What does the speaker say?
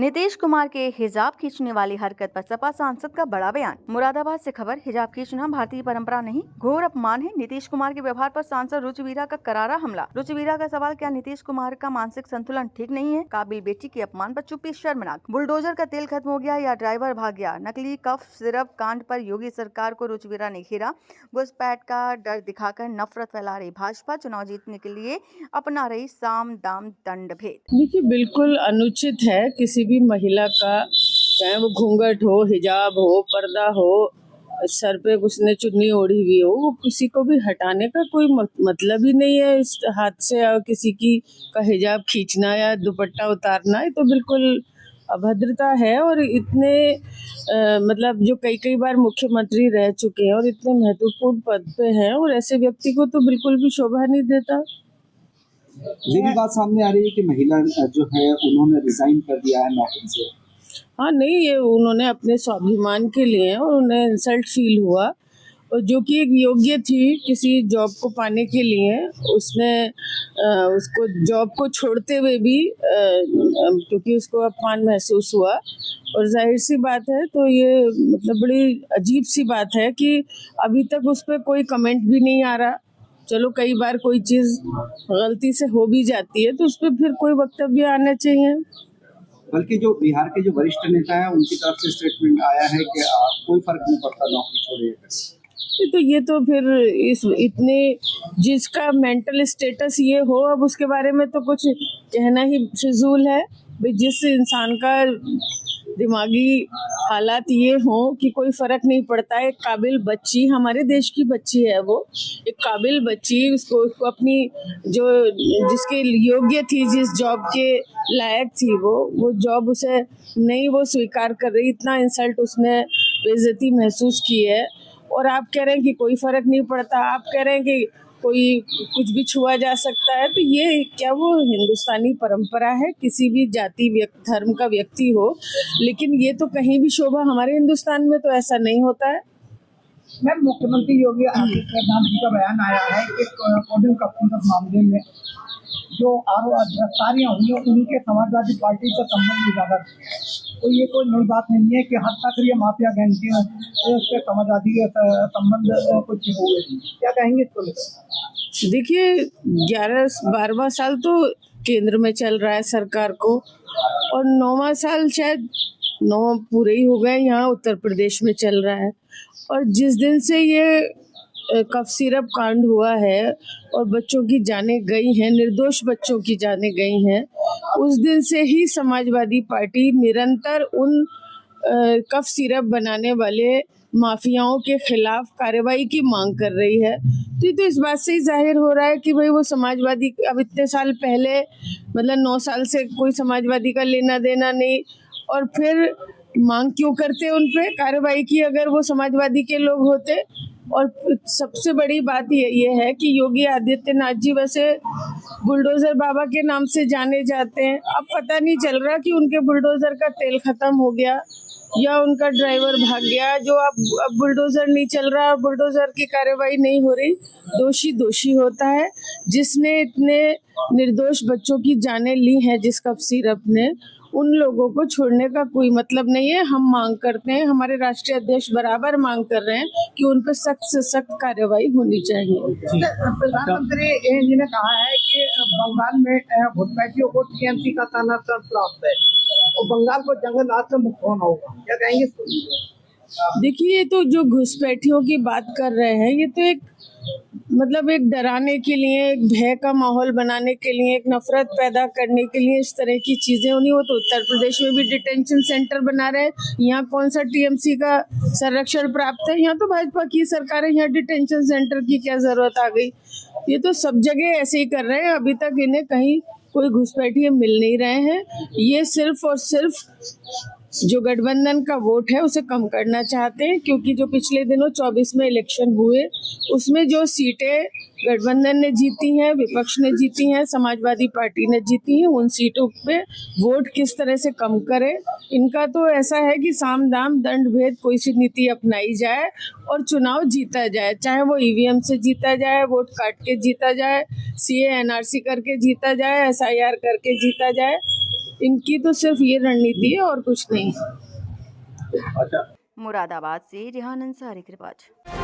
नीतीश कुमार के हिजाब खींचने वाली हरकत पर सपा सांसद का बड़ा बयान। मुरादाबाद से खबर। हिजाब खींचना भारतीय परंपरा नहीं, घोर अपमान है। नीतीश कुमार के व्यवहार पर सांसद रुचि वीरा का करारा हमला। रुचि वीरा का सवाल, क्या नीतीश कुमार का मानसिक संतुलन ठीक नहीं है? काबिल बेटी के अपमान पर चुप्पी शर्मनाक। बुलडोजर का तेल खत्म हो गया या ड्राइवर भाग गया? नकली कफ सिरप कांड पर योगी सरकार को रुचि वीरा ने घेरा। घुसपैठ का डर दिखाकर नफरत फैला रही भाजपा, चुनाव जीतने के लिए अपना रही साम दाम दंड भेद। देखिए, बिल्कुल अनुचित है किसी भी महिला का, चाहे वो घूंघट हो, हिजाब हो, पर्दा हो, सर पे उसने चुन्नी ओढ़ी हुई हो, वो किसी को भी हटाने का कोई मतलब ही नहीं है। इस हाथ से किसी की का हिजाब खींचना या दुपट्टा उतारना, ये तो बिल्कुल अभद्रता है। और इतने मतलब जो कई बार मुख्यमंत्री रह चुके हैं और इतने महत्वपूर्ण पद पे हैं, और ऐसे व्यक्ति को तो बिल्कुल भी शोभा नहीं देता। ये भी बात सामने आ रही है कि महिला जो है उन्होंने रिजाइन कर दिया है नौकरी से। हाँ, नहीं, ये उन्होंने अपने स्वाभिमान के लिए और उन्हें इंसल्ट फील हुआ, और जो कि एक योग्य थी किसी जॉब को पाने के लिए, उसने उसको जॉब को छोड़ते हुए भी क्योंकि उसको अपमान महसूस हुआ। और जाहिर सी बात है, तो ये मतलब बड़ी अजीब सी बात है कि अभी तक उस पर कोई कमेंट भी नहीं आ रहा। चलो, कई बार कोई चीज गलती से हो भी जाती है तो उस पर फिर कोई वक्तव्य आना चाहिए। बल्कि जो बिहार के जो वरिष्ठ नेता है उनकी तरफ से स्टेटमेंट आया है कि कोई फर्क नहीं पड़ता नौकरी छोड़िए। तो ये तो फिर इतने जिसका मेंटल स्टेटस ये हो, अब उसके बारे में तो कुछ कहना ही फिजूल है। जिस इंसान का दिमागी हालात ये हो कि कोई फर्क नहीं पड़ता। एक काबिल बच्ची, हमारे देश की बच्ची है वो, एक काबिल बच्ची, उसको अपनी जो जिसके योग्य थी, जिस जॉब के लायक थी, वो जॉब उसे नहीं वो स्वीकार कर रही। इतना इंसल्ट उसने, बेइज्जती महसूस की है, और आप कह रहे हैं कि कोई फर्क नहीं पड़ता। आप कह रहे हैं कि कोई कुछ भी छुआ जा सकता है। तो ये क्या वो हिंदुस्तानी परंपरा है? किसी भी जाति धर्म का व्यक्ति हो, लेकिन ये तो कहीं भी शोभा, हमारे हिंदुस्तान में तो ऐसा नहीं होता है। मैम, मुख्यमंत्री योगी आदित्यनाथ जी का बयान आया है कि कोडिंग कंप्यूटर मामले में जो गिरफ्तारियां हुई हैं उनके समाजवादी पार्टी से संबंध उजागर, तो ये कोई नई बात नहीं है कि हत्याक्रिय माफिया गैंग के समाजवादी संबंध कुछ हुए। क्या कहेंगे इसको लेकर? देखिए, 11-12वां साल तो केंद्र में चल रहा है सरकार को, और 9वां साल शायद 9 पूरे ही हो गए यहाँ उत्तर प्रदेश में चल रहा है। और जिस दिन से ये कफ सिरप कांड हुआ है और बच्चों की जानें गई हैं, निर्दोष बच्चों की जानें गई हैं, उस दिन से ही समाजवादी पार्टी निरंतर उन कफ सिरप बनाने वाले माफियाओं के खिलाफ कार्रवाई की मांग कर रही है। तो इस बात से ही जाहिर हो रहा है कि भाई वो समाजवादी, अब इतने साल पहले मतलब 9 साल से कोई समाजवादी का लेना देना नहीं, और फिर मांग क्यों करते उन पे कार्रवाई की अगर वो समाजवादी के लोग होते। और सबसे बड़ी बात ये है कि योगी आदित्यनाथ जी वैसे बुलडोजर बाबा के नाम से जाने जाते हैं। अब पता नहीं चल रहा कि उनके बुलडोजर का तेल खत्म हो गया या उनका ड्राइवर भाग गया, जो अब बुलडोजर नहीं चल रहा, बुलडोजर की कार्रवाई नहीं हो रही। दोषी होता है। जिसने इतने निर्दोष बच्चों की जानें ली हैं, जिस कफ सिरप ने, उन लोगों को छोड़ने का कोई मतलब नहीं है। हम मांग करते हैं, हमारे राष्ट्रीय अध्यक्ष बराबर मांग कर रहे हैं कि उन पर सख्त से सख्त कार्रवाई होनी चाहिए। प्रधानमंत्री जी ने कहा है कि बंगाल में घुसपैठियों को टीएमसी का ताना प्राप्त है और बंगाल को जंगलात से मुक्त होना होगा। क्या कहेंगे? देखिए, ये तो जो घुसपैठियों की बात कर रहे हैं, ये तो एक मतलब एक डराने के लिए, एक भय का माहौल बनाने के लिए, एक नफरत पैदा करने के लिए इस तरह की चीजें होनी हो। तो उत्तर प्रदेश में भी डिटेंशन सेंटर बना रहे हैं। यहाँ कौन सा टीएमसी का संरक्षण प्राप्त है? यहाँ तो भाजपा की सरकार है, यहाँ डिटेंशन सेंटर की क्या जरूरत आ गई? ये तो सब जगह ऐसे ही कर रहे हैं। अभी तक इन्हें कहीं कोई घुसपैठिए मिल नहीं रहे हैं। ये सिर्फ और सिर्फ जो गठबंधन का वोट है उसे कम करना चाहते हैं, क्योंकि जो पिछले दिनों 24 में इलेक्शन हुए उसमें जो सीटें गठबंधन ने जीती हैं, विपक्ष ने जीती हैं, समाजवादी पार्टी ने जीती हैं, उन सीटों पे वोट किस तरह से कम करे। इनका तो ऐसा है कि साम दाम दंड भेद कोई सी नीति अपनाई जाए और चुनाव जीता जाए, चाहे वो ईवीएम से जीता जाए, वोट काट के जीता जाए, सीए एनआरसी करके जीता जाए, एसआईआर करके जीता जाए। इनकी तो सिर्फ ये रणनीति है और कुछ नहीं। अच्छा, मुरादाबाद से रेहान अंसारी की रिपोर्ट।